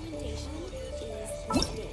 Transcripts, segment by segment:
recommendation is snake.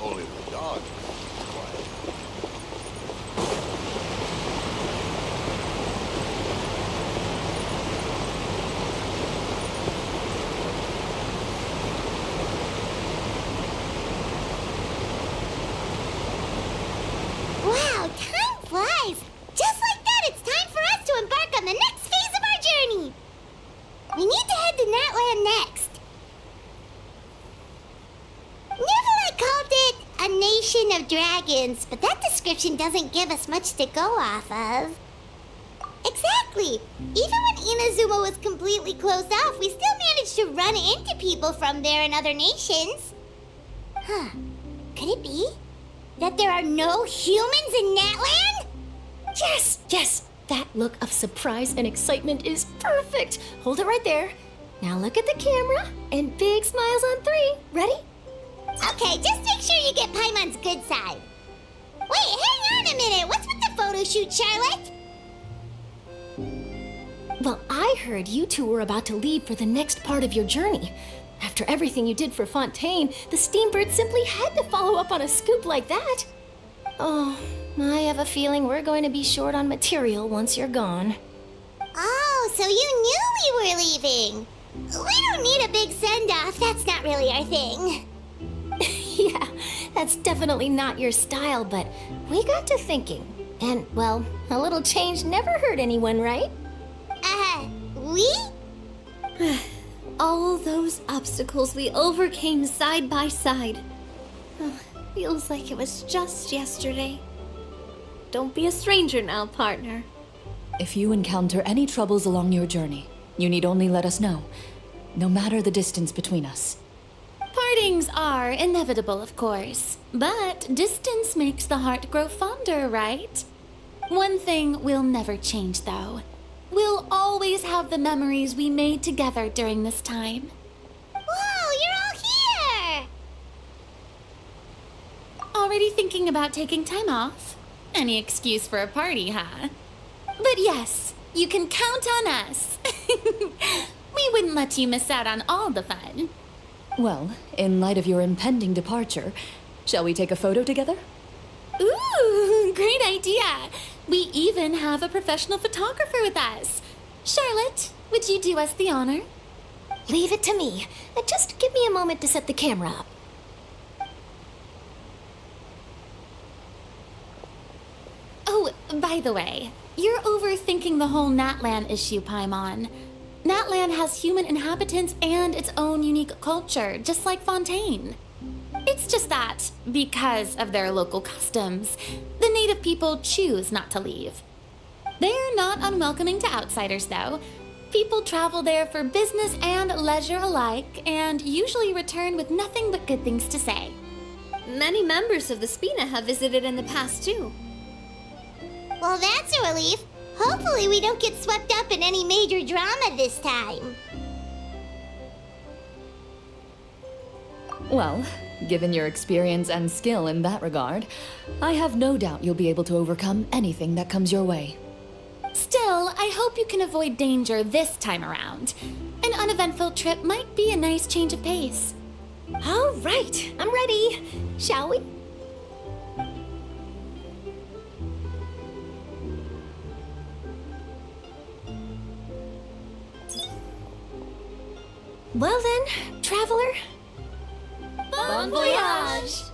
Only the dog is quiet. Wow, time flies! Just like that, it's time for us to embark on the next phase of our journey! We need to head to Natlan next. Neverland called it a nation of dragons, but that description doesn't give us much to go off of. Exactly! Even when Inazuma was completely closed off, we still managed to run into people from there in other nations. Huh. Could it be that there are no humans in Natlan? Yes! That look of surprise and excitement is perfect. Hold it right there. Now look at the camera and big smiles on 3. Ready? Okay, just make sure you get Paimon's good side. Wait, hang on a minute. What's with the photo shoot, Charlotte? Well, I heard you two were about to leave for the next part of your journey. After everything you did for Fontaine, the Steambird simply had to follow up on a scoop like that. Oh, I have a feeling we're going to be short on material once you're gone. Oh, so you knew we were leaving. We don't need a big send-off. That's not really our thing. Yeah, that's definitely not your style, but we got to thinking. And, well, a little change never hurt anyone, right? We? All those obstacles we overcame side by side. Feels like it was just yesterday. Don't be a stranger now, partner. If you encounter any troubles along your journey, you need only let us know, no matter the distance between us. Partings are inevitable, of course, but distance makes the heart grow fonder, right? One thing will never change, though. We'll always have the memories we made together during this time. Whoa, you're all here! Already thinking about taking time off? Any excuse for a party, huh? But yes, you can count on us. We wouldn't let you miss out on all the fun. Well, in light of your impending departure, shall we take a photo together? Ooh, great idea. We even have a professional photographer with us. Charlotte, would you do us the honor? Leave it to me. Just give me a moment to set the camera up. Oh, by the way, you're overthinking the whole Natlan issue, Paimon. Natlan has human inhabitants and its own unique culture, just like Fontaine. It's just that, because of their local customs, the native people choose not to leave. They're not unwelcoming to outsiders, though. People travel there for business and leisure alike, and usually return with nothing but good things to say. Many members of the Spina have visited in the past, too. Well, that's a relief. Hopefully we don't get swept up in any major drama this time. Well, given your experience and skill in that regard, I have no doubt you'll be able to overcome anything that comes your way. Still, I hope you can avoid danger this time around. An uneventful trip might be a nice change of pace. All right, I'm ready. Shall we? Well then, traveler. Bon voyage!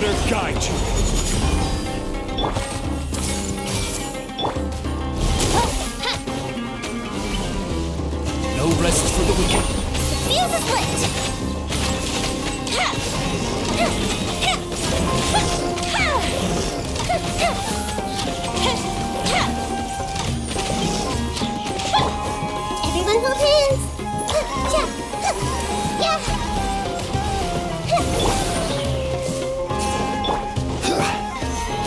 water guide you. No rest for the wicked. Fuse is lit! Everyone hold hands! Yeah!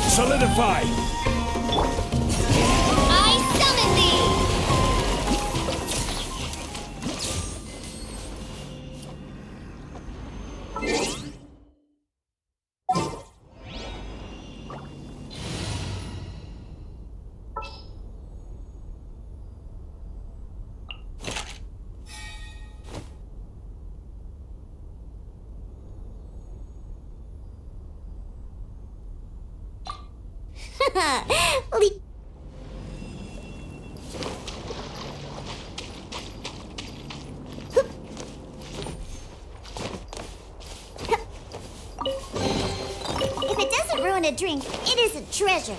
Solidify! I summon thee! Le- If it doesn't ruin a drink, it is a treasure.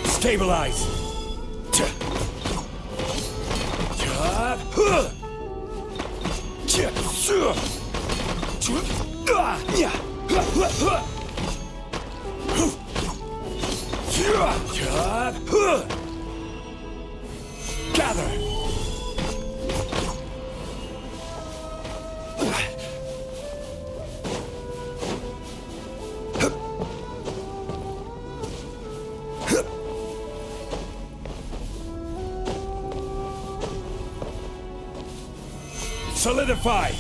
Stabilize! Gather! Solidify!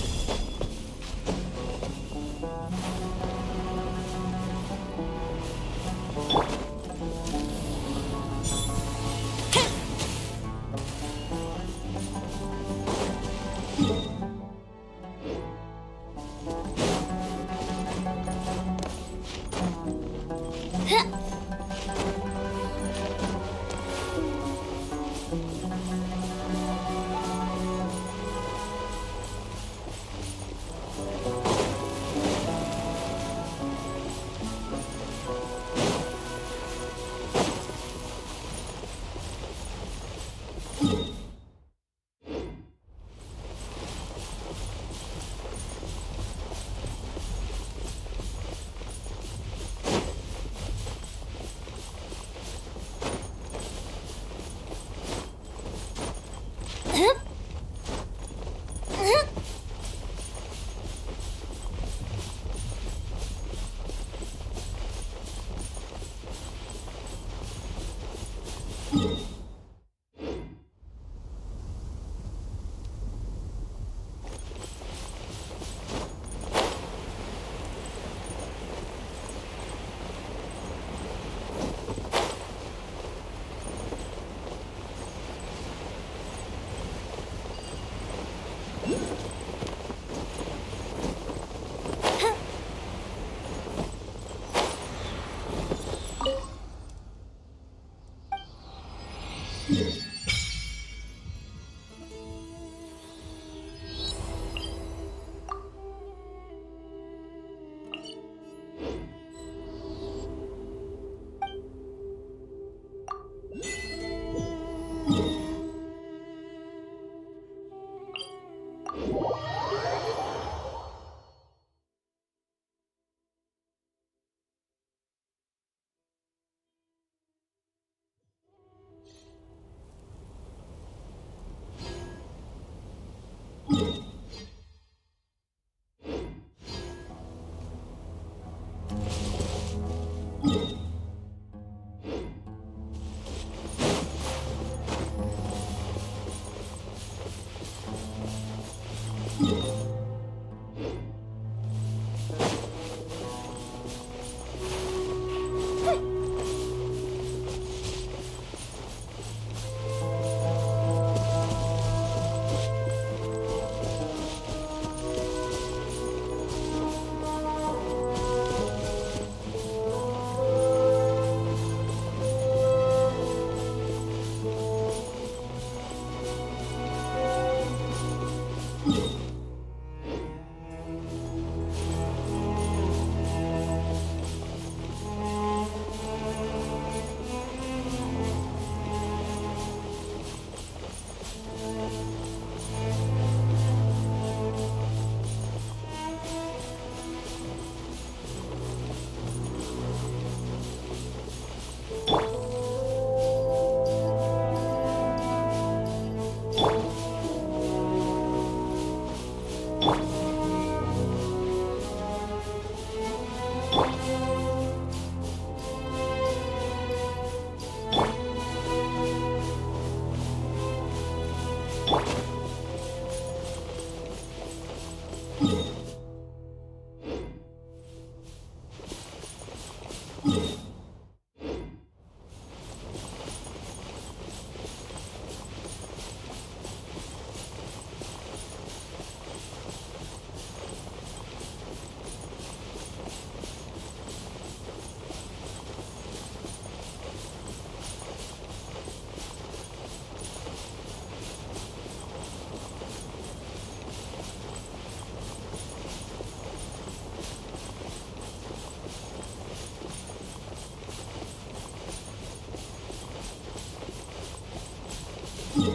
Happy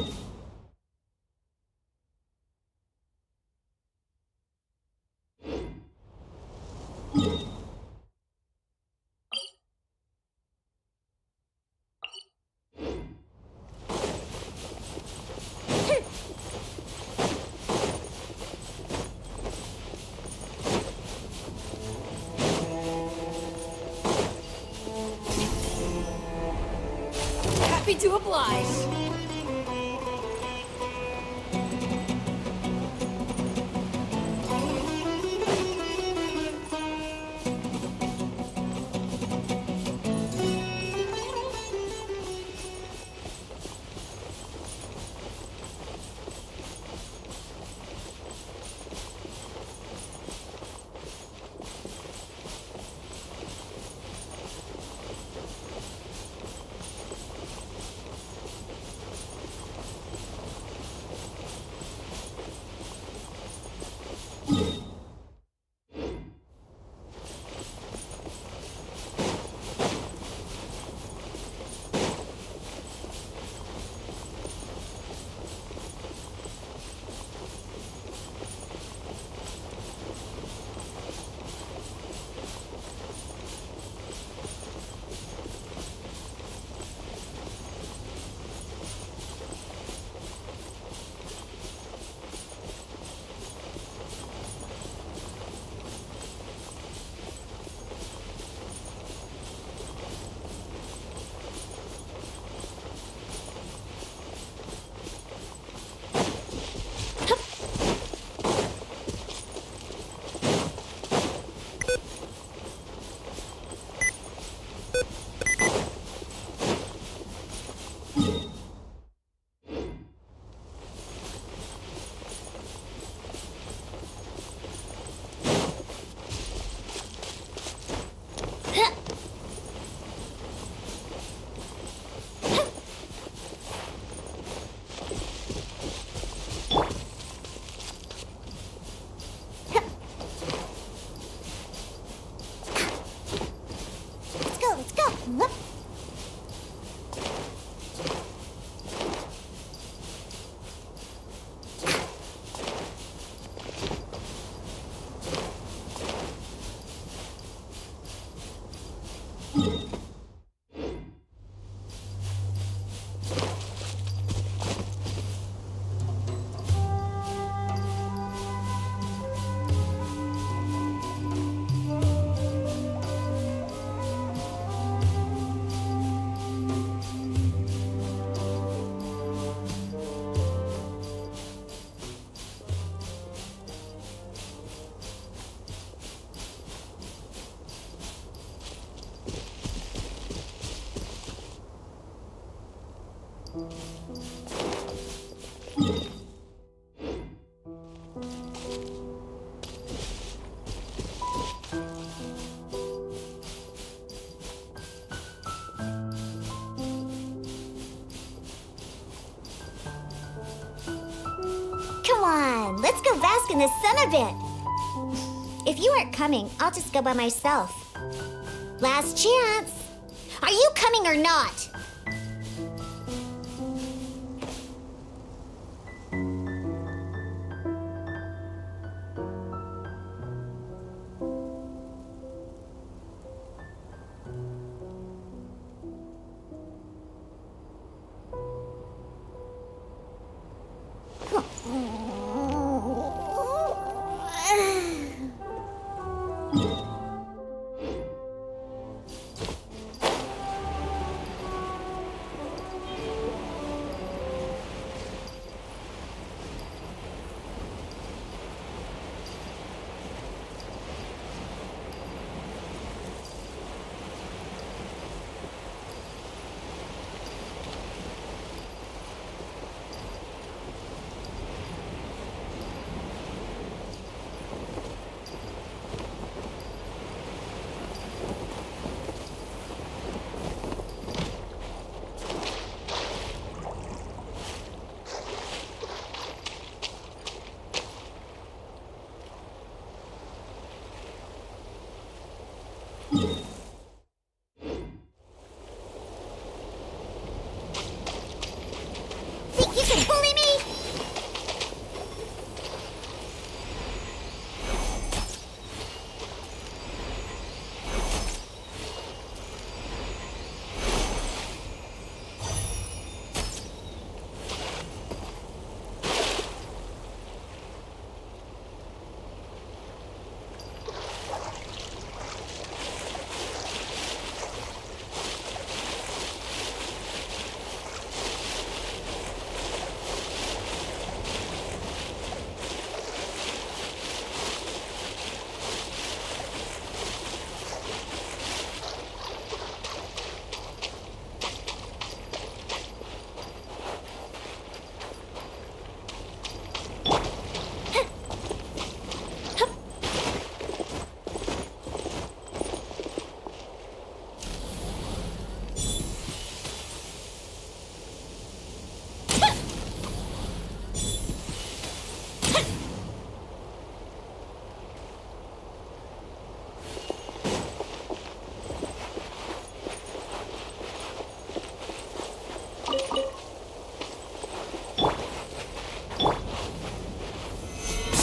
to oblige. Come on, let's go bask in the sun a bit. If you aren't coming, I'll just go by myself. Last chance. Are you coming or not?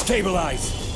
Stabilize!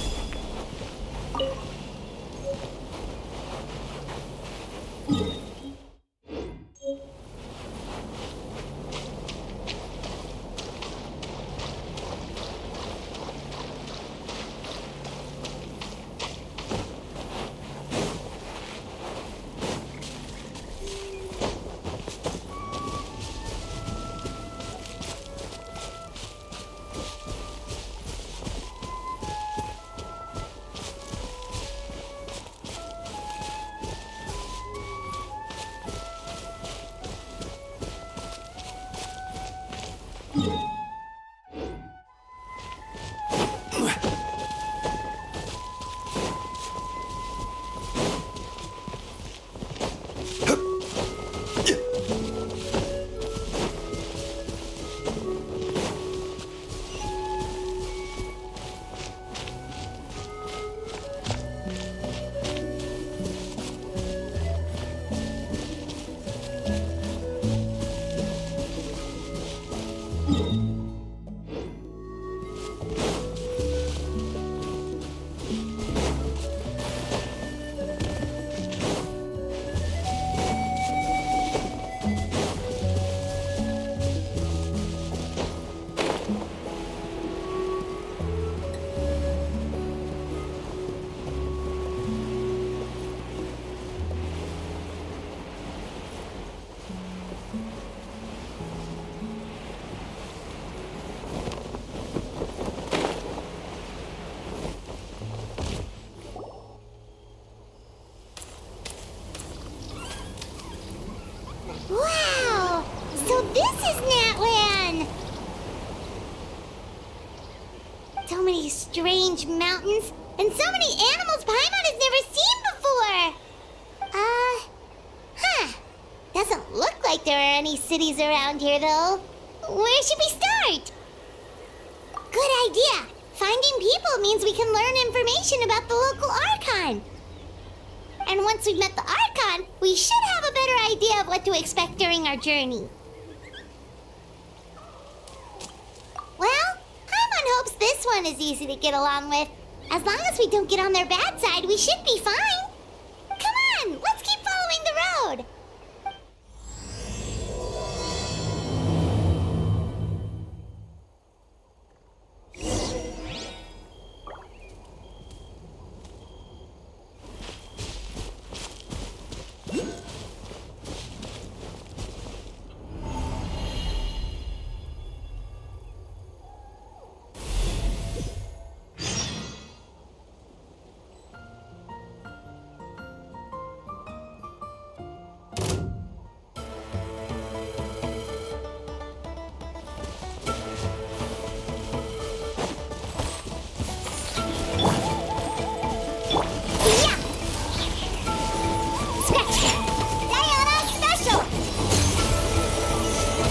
Wow! So this is Natlan! So many strange mountains, and so many animals Paimon has never seen before! Doesn't look like there are any cities around here, though. Where should we start? Good idea! Finding people means we can learn information about the local Archon. And once we've met the Archon, we should have a better idea of what to expect during our journey. Well, Paimon hopes this one is easy to get along with. As long as we don't get on their bad side, we should be fine. Come on, let's keep following the road.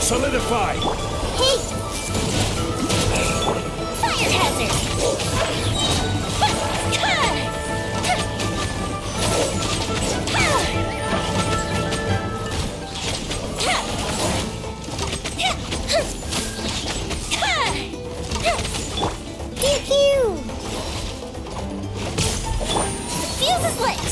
Solidify! Hey! Fire hazard! Pew! Fuse is lit!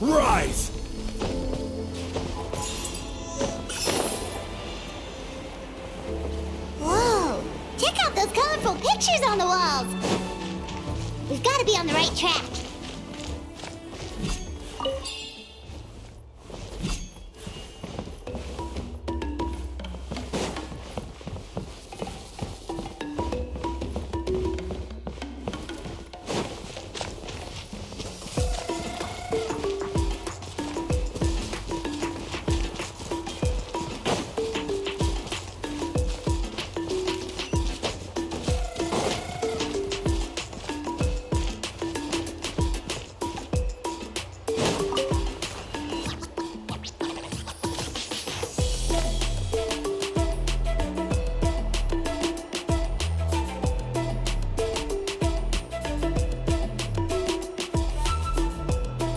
Rise! Whoa! Check out those colorful pictures on the walls! We've got to be on the right track.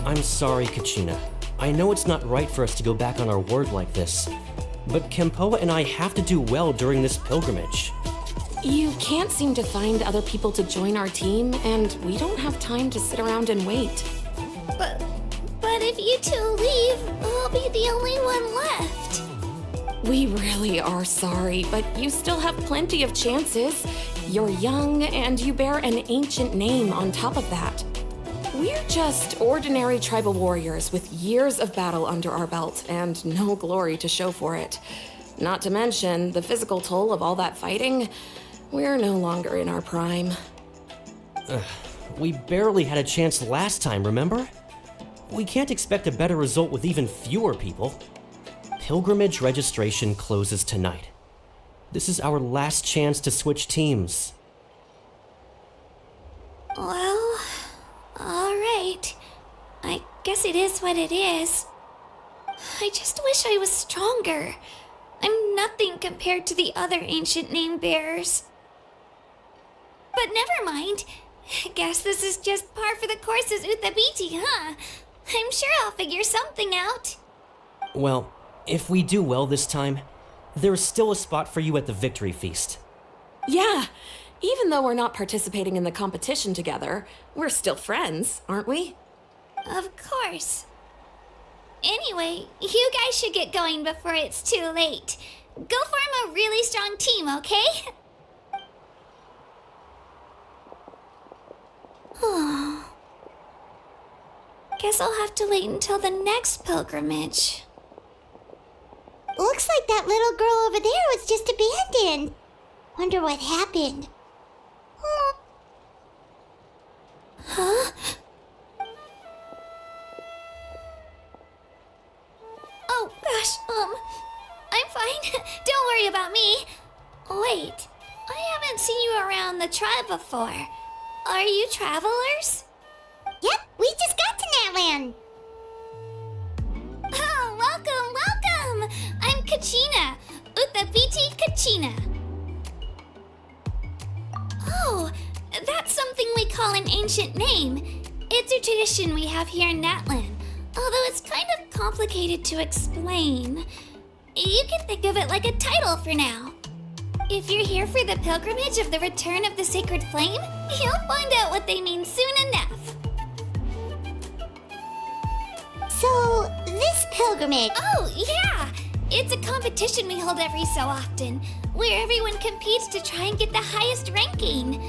I'm sorry, Kachina. I know it's not right for us to go back on our word like this, but Kempoa and I have to do well during this pilgrimage. You can't seem to find other people to join our team, and we don't have time to sit around and wait. But if you two leave, I'll be the only one left. We really are sorry, but you still have plenty of chances. You're young, and you bear an ancient name on top of that. We're just ordinary tribal warriors with years of battle under our belt and no glory to show for it. Not to mention the physical toll of all that fighting. We're no longer in our prime. We barely had a chance last time, remember? We can't expect a better result with even fewer people. Pilgrimage registration closes tonight. This is our last chance to switch teams. Well, alright. I guess it is what it is. I just wish I was stronger. I'm nothing compared to the other ancient name bearers. But never mind. Guess this is just par for the course as Uthabiti, huh? I'm sure I'll figure something out. Well, if we do well this time, there's still a spot for you at the victory feast. Yeah, even though we're not participating in the competition together, we're still friends, aren't we? Of course. Anyway, you guys should get going before it's too late. Go form a really strong team, okay? Guess I'll have to wait until the next pilgrimage. Looks like that little girl over there was just abandoned. Wonder what happened. Huh? Oh, gosh, I'm fine. Don't worry about me. Wait, I haven't seen you around the tribe before. Are you travelers? Yep, we just got to Natlan. Oh, welcome! I'm Kachina, Uthabiti Kachina. Oh, that's something we call an ancient name. It's a tradition we have here in Natlan, although it's kind of complicated to explain. You can think of it like a title for now. If you're here for the pilgrimage of the return of the sacred flame, you'll find out what they mean soon enough. So, this pilgrimage... Oh, yeah! It's a competition we hold every so often, where everyone competes to try and get the highest ranking.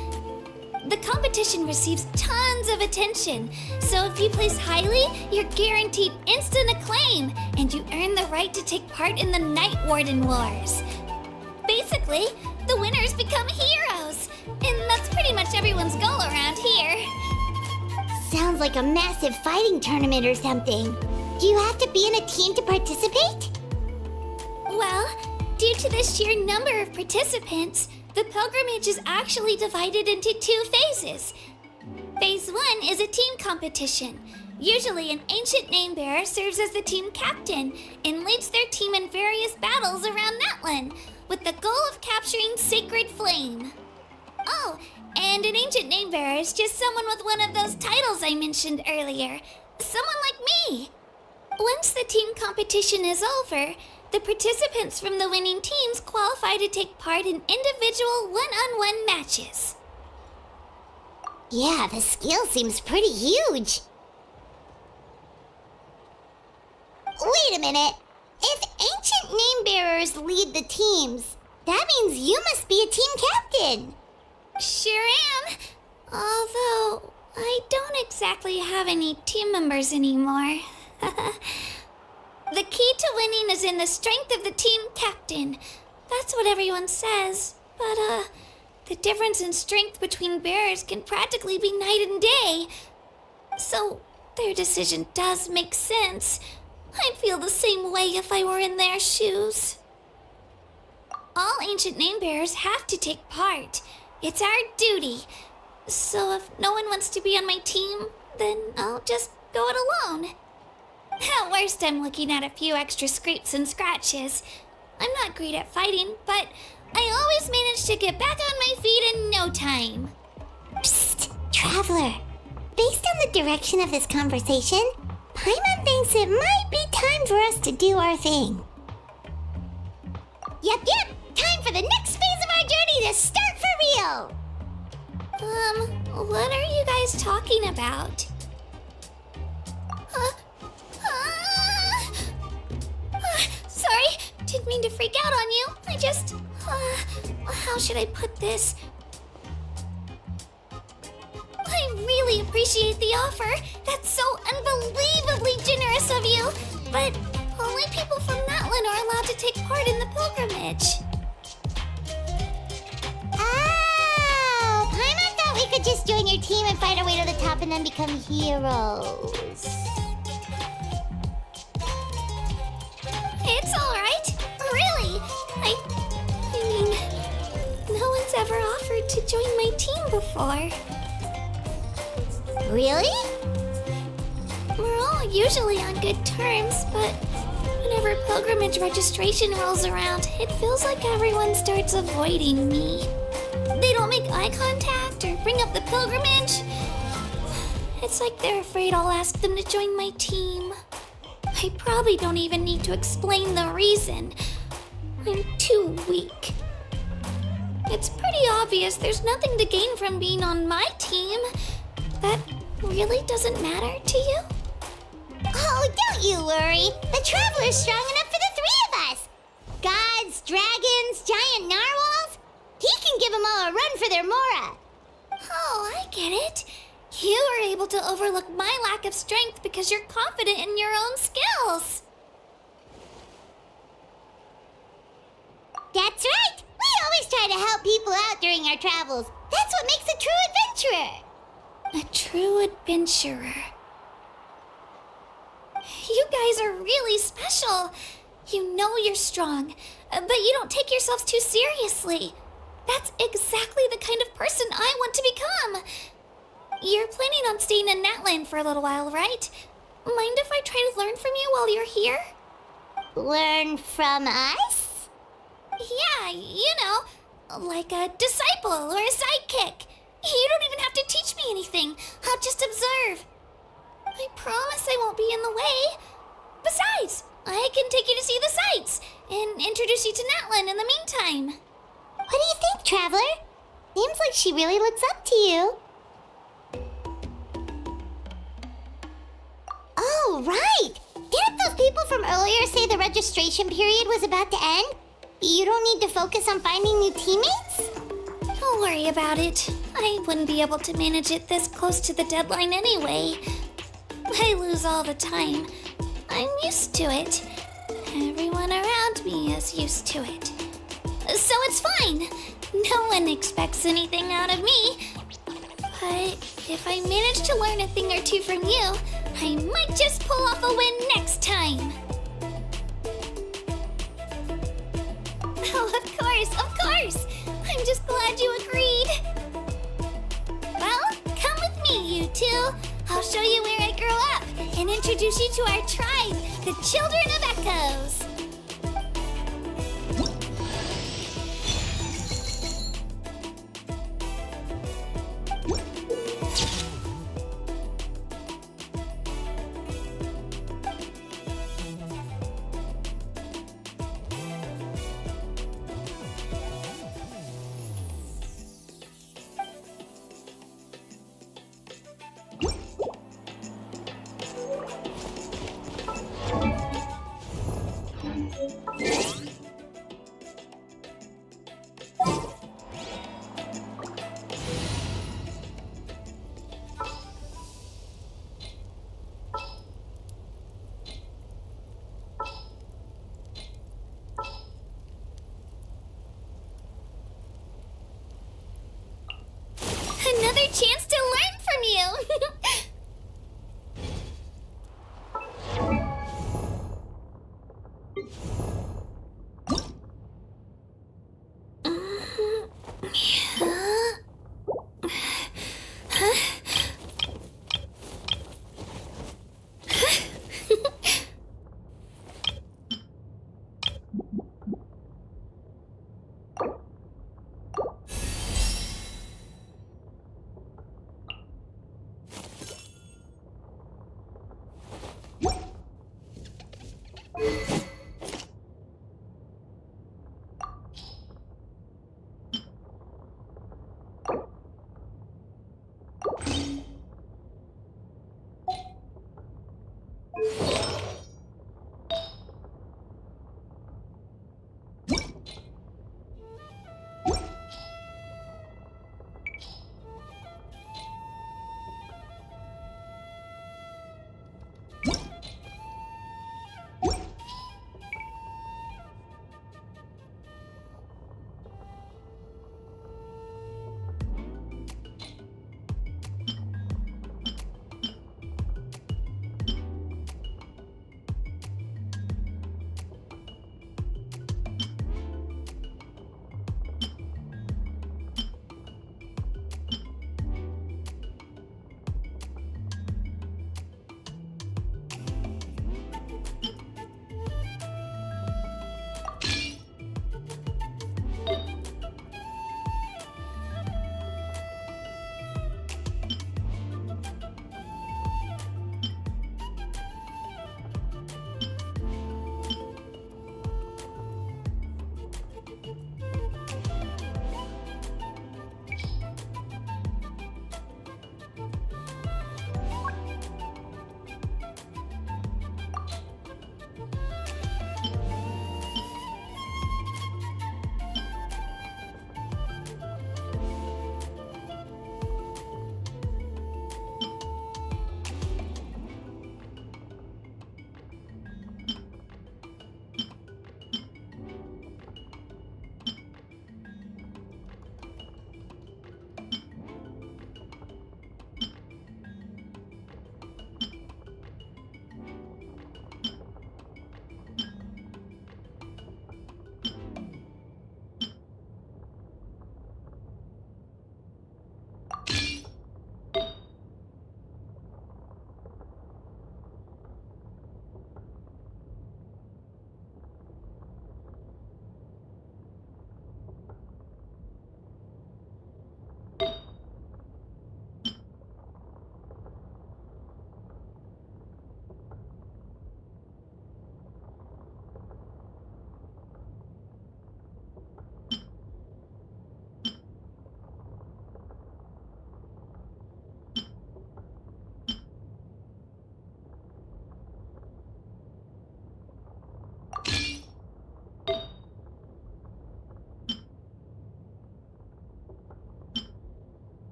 The competition receives tons of attention, so if you place highly, you're guaranteed instant acclaim, and you earn the right to take part in the Night Warden Wars. Basically, the winners become heroes, and that's pretty much everyone's goal around here. Sounds like a massive fighting tournament or something. Do you have to be in a team to participate? Well, due to the sheer number of participants, the pilgrimage is actually divided into 2 phases. Phase 1 is a team competition. Usually, an ancient name bearer serves as the team captain and leads their team in various battles around Natlan, with the goal of capturing Sacred Flame. Oh, and an ancient name bearer is just someone with one of those titles I mentioned earlier. Someone like me. Once the team competition is over, the participants from the winning teams qualify to take part in individual one-on-one matches. Yeah, the skill seems pretty huge. Wait a minute. If ancient name bearers lead the teams, that means you must be a team captain. Sure am. Although, I don't exactly have any team members anymore. The key to winning is in the strength of the team captain. That's what everyone says. But, the difference in strength between bearers can practically be night and day. So, their decision does make sense. I'd feel the same way if I were in their shoes. All ancient name bearers have to take part. It's our duty. So if no one wants to be on my team, then I'll just go it alone. At worst, I'm looking at a few extra scrapes and scratches. I'm not great at fighting, but I always manage to get back on my feet in no time. Psst, Traveler. Based on the direction of this conversation, Paimon thinks it might be time for us to do our thing. Yep, time for the next phase of our journey to start for real! What are you guys talking about? Sorry, didn't mean to freak out on you. I just, how should I put this? I really appreciate the offer. That's so unbelievably generous of you. But only people from Natlan are allowed to take part in the pilgrimage. Oh, Paimon thought we could just join your team and fight our way to the top and then become heroes. It's all right. Really. I mean, no one's ever offered to join my team before. Really? We're all usually on good terms, but whenever pilgrimage registration rolls around, it feels like everyone starts avoiding me. They don't make eye contact or bring up the pilgrimage. It's like they're afraid I'll ask them to join my team. I probably don't even need to explain the reason. I'm too weak. It's pretty obvious there's nothing to gain from being on my team. That really doesn't matter to you? Oh, don't you worry. The Traveler's strong enough for the three of us. Gods, dragons, giant narwhals. He can give them all a run for their Mora. Oh, I get it. You were able to overlook my lack of strength because you're confident in your own skills. That's right. We always try to help people out during our travels. That's what makes a true adventurer. A true adventurer. You guys are really special. You know you're strong, but you don't take yourselves too seriously. That's exactly the kind of person I want to become. You're planning on staying in Natlan for a little while, right? Mind if I try to learn from you while you're here? Learn from us? Yeah, you know, like a disciple or a sidekick. You don't even have to teach me anything. I'll just observe. I promise I won't be in the way. Besides, I can take you to see the sights and introduce you to Natlan in the meantime. What do you think, Traveler? Seems like she really looks up to you. Oh, right! Didn't those people from earlier say the registration period was about to end? You don't need to focus on finding new teammates? Don't worry about it. I wouldn't be able to manage it this close to the deadline anyway. I lose all the time. I'm used to it. Everyone around me is used to it. So it's fine. No one expects anything out of me. But if I manage to learn a thing or two from you, I might just pull off a win next time. Oh, of course. I'm just glad you agreed. Well, come with me, you two. I'll show you where I grew up and introduce you to our tribe, the Children of Echoes. chance to learn from you.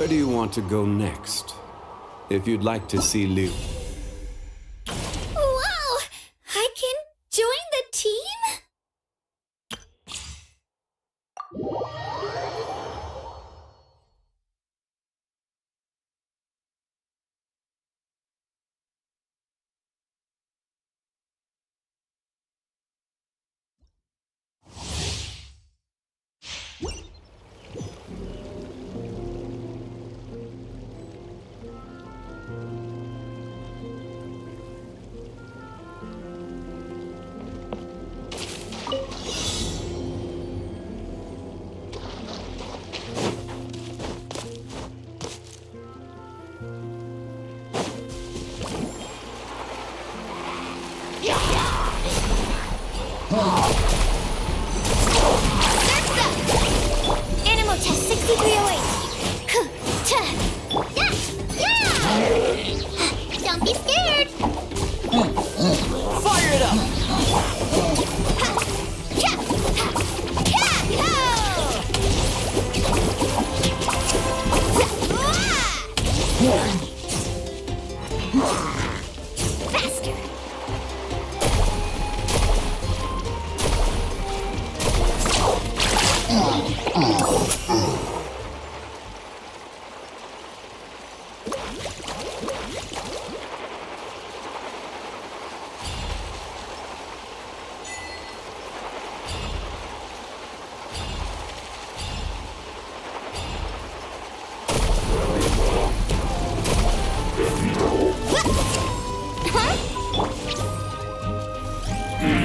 Where do you want to go next? If you'd like to see Liu. Wow! I can join the team? Animal test 6308. Yeah! Don't be scared. Fire it up! Faster.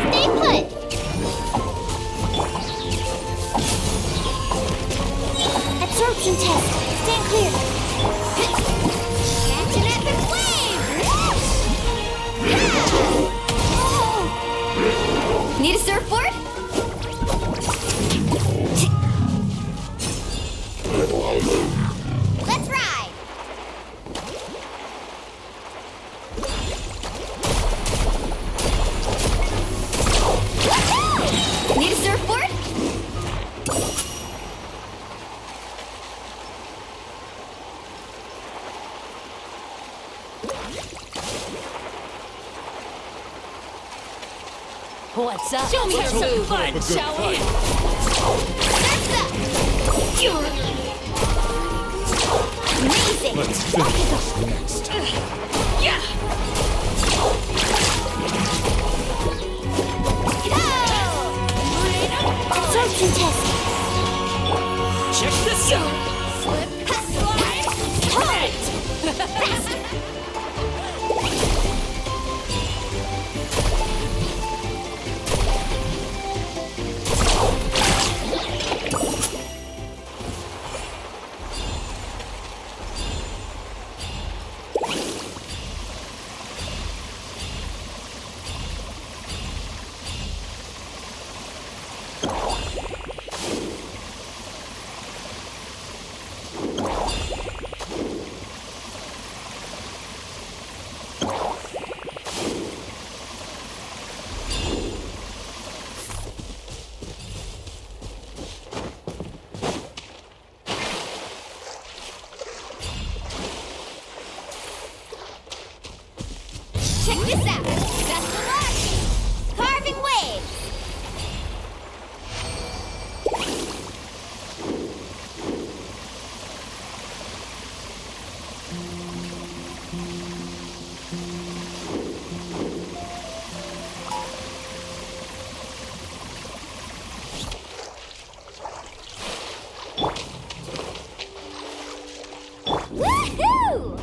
Stay put. Absorption test. Stand clear. Catch an epic wave. Need a surfboard? Let's ride. Need a surfboard? What's up? Show me some fun, shall we? Amazing. Let's finish this next. Yeah! Absorption test. Check this out! Slip, slide, right! Check this out. Best of luck. Carving waves. Woohoo!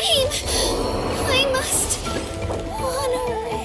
name! I must honor it.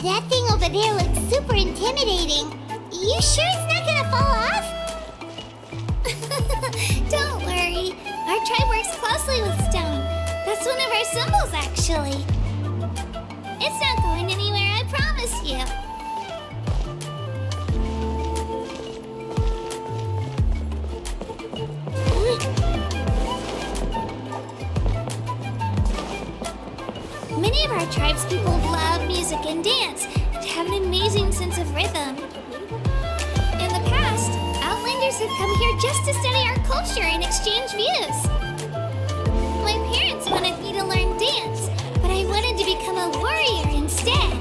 That thing over there looks super intimidating. You sure it's not gonna fall off? Don't worry. Our tribe works closely with stone. That's one of our symbols, actually. It's not going anywhere, I promise you. Many of our tribes people love music and dance and have an amazing sense of rhythm. In the past, Outlanders have come here just to study our culture and exchange views. My parents wanted me to learn dance, but I wanted to become a warrior instead.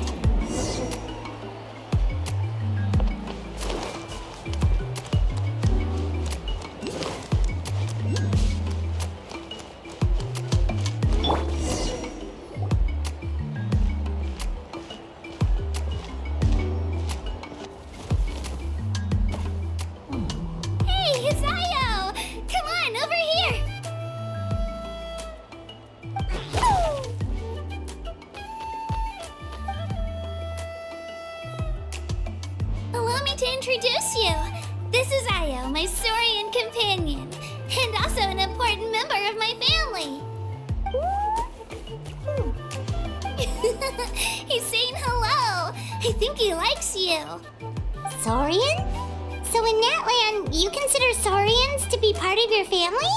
Hey, it's Ayo! Come on, over here! Allow me to introduce you. This is Ayo, my Saurian companion, and also an important member of my family. He's saying hello. I think he likes you. Saurian? So in Natlan, you consider Saurians to be part of your family?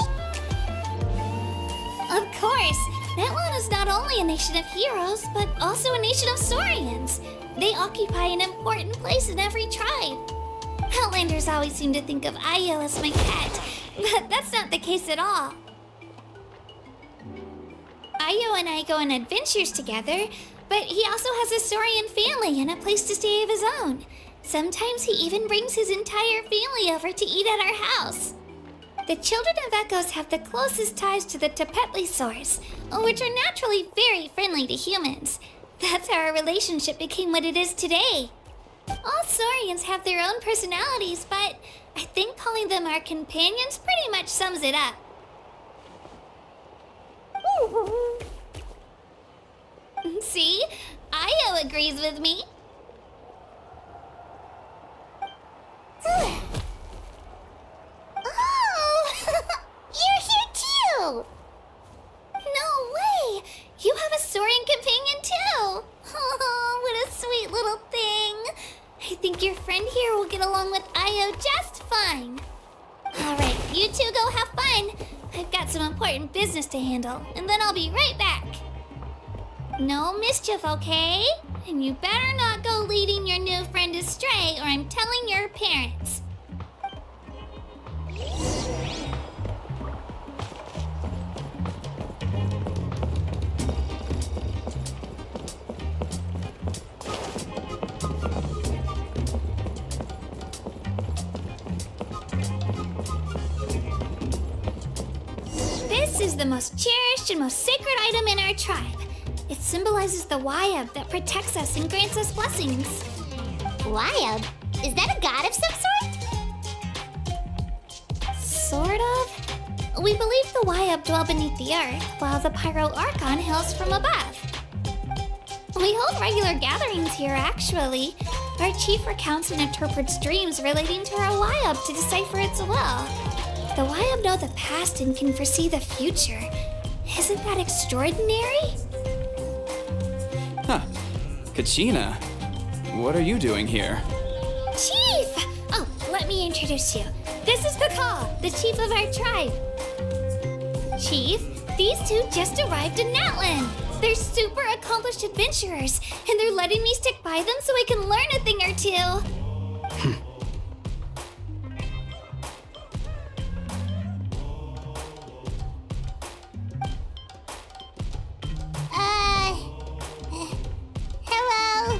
Of course, Natlan is not only a nation of heroes, but also a nation of Saurians. They occupy an important place in every tribe. Outlanders always seem to think of Ayo as my pet, but that's not the case at all. Ayo and I go on adventures together, but he also has a Saurian family and a place to stay of his own. Sometimes he even brings his entire family over to eat at our house. The children of Echoes have the closest ties to the Tepetlisaurs, which are naturally very friendly to humans. That's how our relationship became what it is today. All Saurians have their own personalities, but I think calling them our companions pretty much sums it up. See? Ayo agrees with me. Oh! You're here too! No way! You have a Saurian companion too! Oh, what a sweet little thing! I think your friend here will get along with Ayo just fine. Alright, you two go have fun. I've got some important business to handle, and then I'll be right back. No mischief, okay? And you better not go leading your new friend astray, or I'm telling your parents. This is the most cherished and most sacred item in our tribe. It symbolizes the Wayab that protects us and grants us blessings. Wayab? Is that a god of some sort? Sort of. We believe the Wayab dwell beneath the earth, while the Pyro Archon hails from above. We hold regular gatherings here, actually. Our chief recounts and interprets dreams relating to our Wayab to decipher its will. The Wayab know the past and can foresee the future. Isn't that extraordinary? Huh. Kachina, what are you doing here? Chief! Oh, let me introduce you. This is Pakal, the chief of our tribe. Chief, these two just arrived in Natlan. They're super accomplished adventurers, and they're letting me stick by them so I can learn a thing or two. Hello?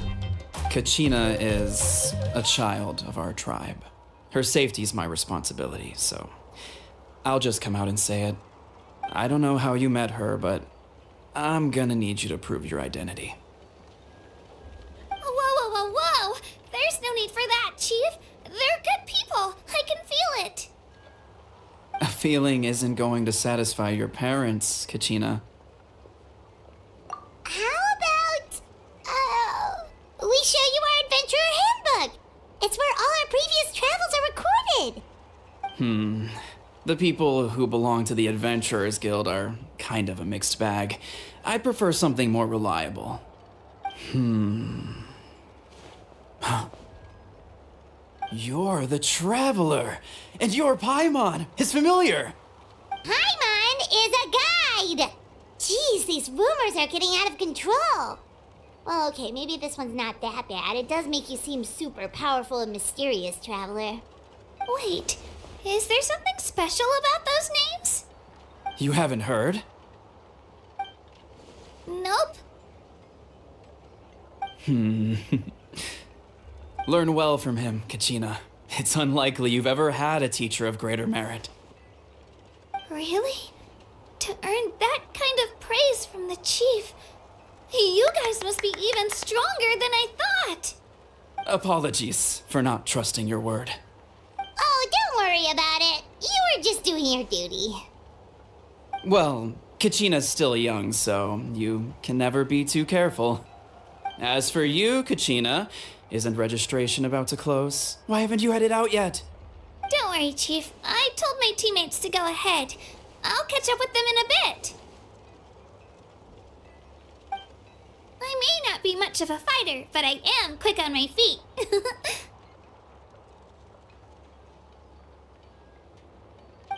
Kachina is a child of our tribe. Her safety is my responsibility, so I'll just come out and say it. I don't know how you met her, but I'm gonna need you to prove your identity. Whoa. There's no need for that, Chief. They're good people. I can feel it. A feeling isn't going to satisfy your parents, Kachina. How about, we The people who belong to the Adventurers Guild are kind of a mixed bag. I prefer something more reliable. You're the Traveler, and your Paimon is familiar. Paimon is a guide! Jeez, these rumors are getting out of control. Well, okay, maybe this one's not that bad. It does make you seem super powerful and mysterious, Traveler. Wait, is there something special about those names? You haven't heard? Nope. Learn well from him, Kachina. It's unlikely you've ever had a teacher of greater merit. Really? To earn that kind of praise from the chief, you guys must be even stronger than I thought. Apologies for not trusting your word. Oh, don't worry about it. You were just doing your duty. Well, Kachina's still young, so you can never be too careful. As for you, Kachina, isn't registration about to close? Why haven't you headed out yet? Don't worry, Chief. I told my teammates to go ahead. I'll catch up with them in a bit. I may not be much of a fighter, but I am quick on my feet.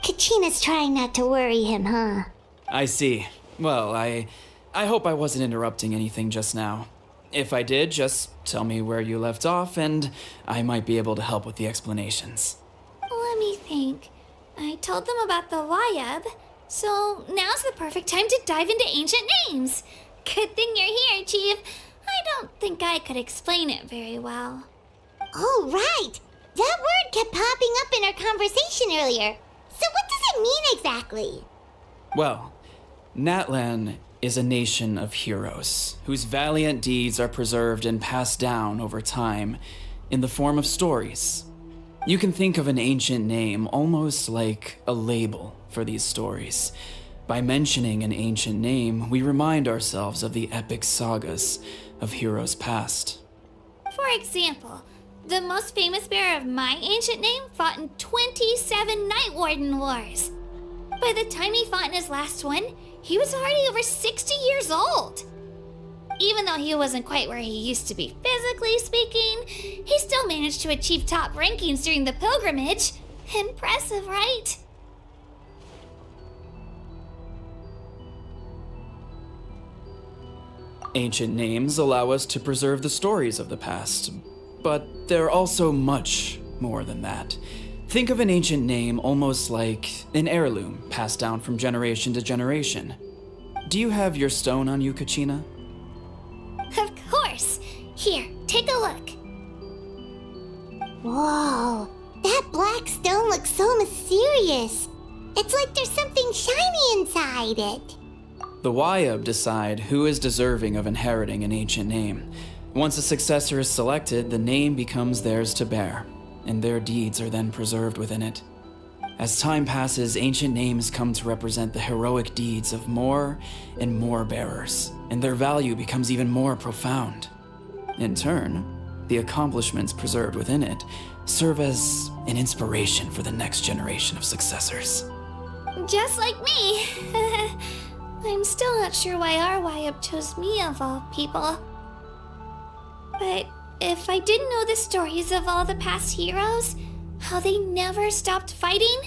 Kachina's trying not to worry him, huh? I see. Well, I hope I wasn't interrupting anything just now. If I did, just tell me where you left off, and I might be able to help with the explanations. Let me think. I told them about the Wayab, so now's the perfect time to dive into ancient names. Good thing you're here, Chief. I don't think I could explain it very well. Oh, right! That word kept popping up in our conversation earlier. So what does it mean exactly? Well, Natlan is a nation of heroes whose valiant deeds are preserved and passed down over time in the form of stories. You can think of an ancient name almost like a label for these stories. By mentioning an ancient name, we remind ourselves of the epic sagas of heroes past. For example, the most famous bearer of my ancient name fought in 27 Night Warden Wars. By the time he fought in his last one, he was already over 60 years old. Even though he wasn't quite where he used to be physically speaking, he still managed to achieve top rankings during the pilgrimage. Impressive, right? Ancient names allow us to preserve the stories of the past, but they're also much more than that. Think of an ancient name almost like an heirloom passed down from generation to generation. Do you have your stone on you, Kachina? Of course. Here, take a look. Whoa, that black stone looks so mysterious. It's like there's something shiny inside it. The Wayab decide who is deserving of inheriting an ancient name. Once a successor is selected, the name becomes theirs to bear, and their deeds are then preserved within it. As time passes, ancient names come to represent the heroic deeds of more and more bearers, and their value becomes even more profound. In turn, the accomplishments preserved within it serve as an inspiration for the next generation of successors. Just like me. I'm still not sure why our Wayab chose me of all people. But if I didn't know the stories of all the past heroes, how they never stopped fighting,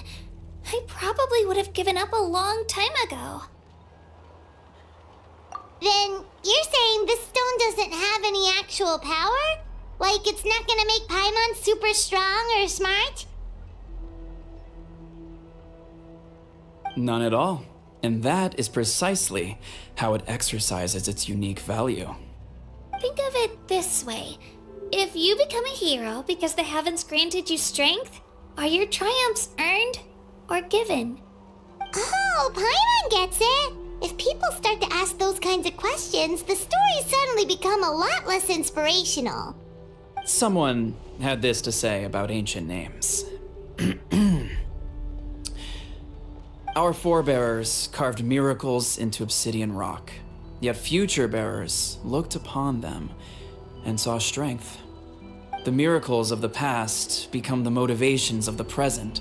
I probably would have given up a long time ago. Then you're saying this stone doesn't have any actual power? Like it's not gonna make Paimon super strong or smart? None at all. And that is precisely how it exercises its unique value. Think of it this way. If you become a hero because the heavens granted you strength, are your triumphs earned or given? Oh, Paimon gets it! If people start to ask those kinds of questions, the stories suddenly become a lot less inspirational. Someone had this to say about ancient names. Our forebearers carved miracles into obsidian rock, yet future bearers looked upon them and saw strength. The miracles of the past become the motivations of the present,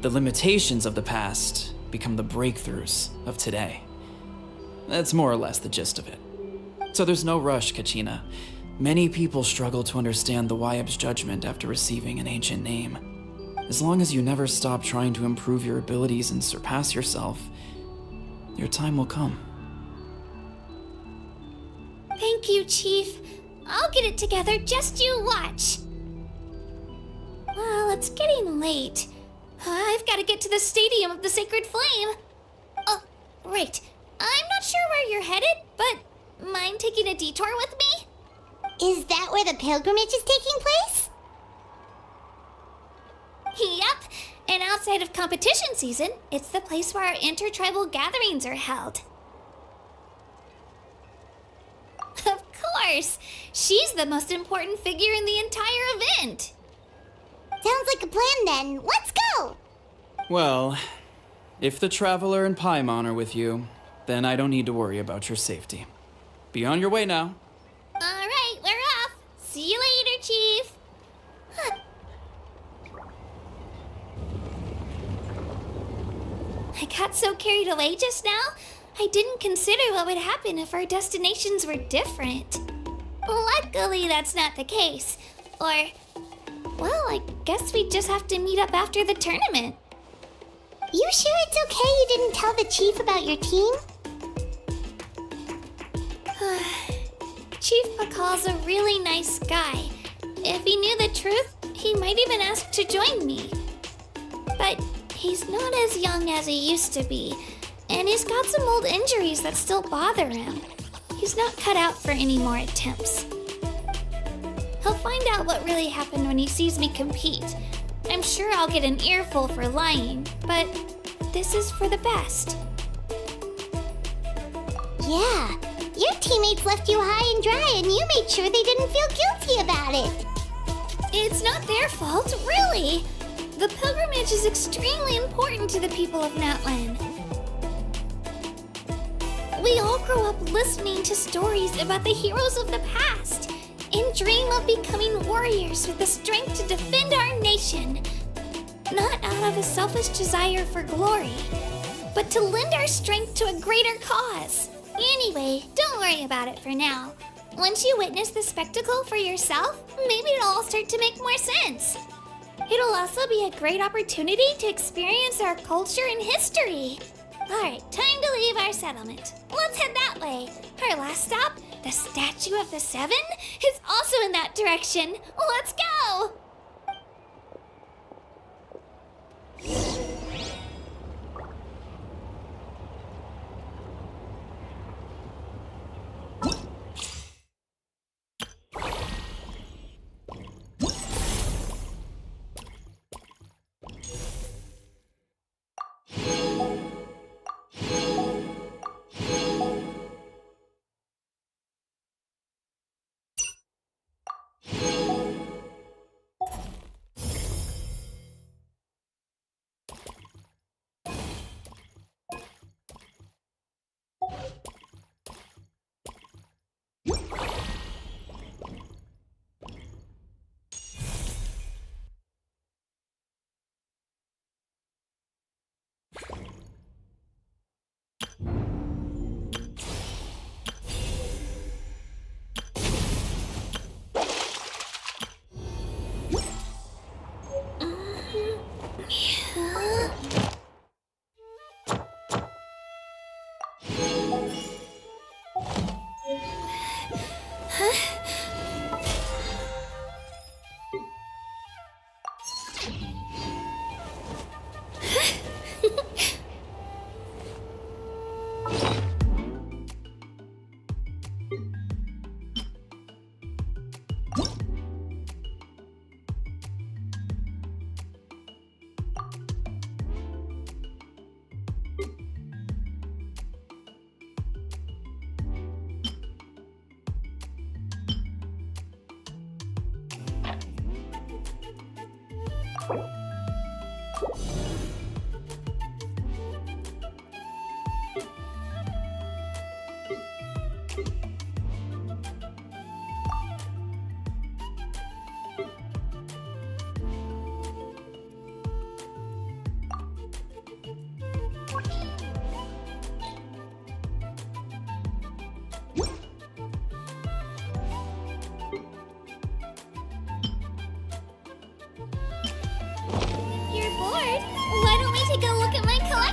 The limitations of the past become the breakthroughs of today. That's more or less the gist of it. So there's no rush, Kachina. Many people struggle to understand the Wyeb's judgment after receiving an ancient name. As long as you never stop trying to improve your abilities and surpass yourself, your time will come. Thank you, Chief. I'll get it together, just you watch. Well, it's getting late. I've got to get to the Stadium of the Sacred Flame. Oh, right. I'm not sure where you're headed, but mind taking a detour with me? Is that where the pilgrimage is taking place? Yep. And outside of competition season, it's the place where our intertribal gatherings are held. Of course! She's the most important figure in the entire event! Sounds like a plan then. Let's go! Well, if the Traveler and Paimon are with you, then I don't need to worry about your safety. Be on your way now. Alright, we're off! See you later, Chief! I got so carried away just now, I didn't consider what would happen if our destinations were different. Luckily, that's not the case. Or, well, I guess we just have to meet up after the tournament. You sure it's okay you didn't tell the chief about your team? Chief Pakal's a really nice guy. If he knew the truth, he might even ask to join me. But he's not as young as he used to be, and he's got some old injuries that still bother him. He's not cut out for any more attempts. He'll find out what really happened when he sees me compete. I'm sure I'll get an earful for lying, but this is for the best. Yeah, your teammates left you high and dry and you made sure they didn't feel guilty about it. It's not their fault, really. The pilgrimage is extremely important to the people of Natlan. We all grow up listening to stories about the heroes of the past and dream of becoming warriors with the strength to defend our nation. Not out of a selfish desire for glory, but to lend our strength to a greater cause. Anyway, don't worry about it for now. Once you witness the spectacle for yourself, maybe it'll all start to make more sense. It'll also be a great opportunity to experience our culture and history. Alright, time to leave our settlement. Let's head that way. Our last stop, the Statue of the Seven, is also in that direction. Let's go!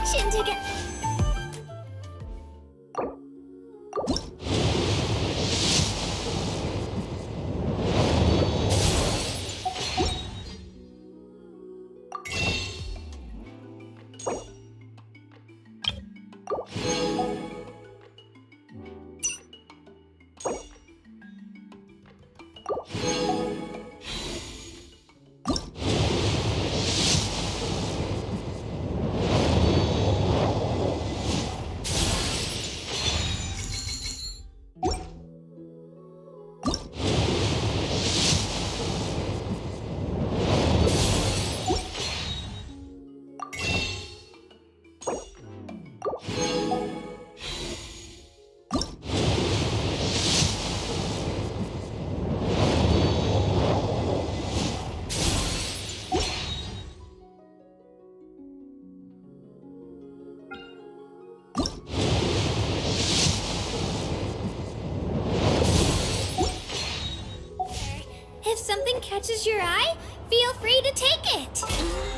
action together. If something catches your eye, feel free to take it.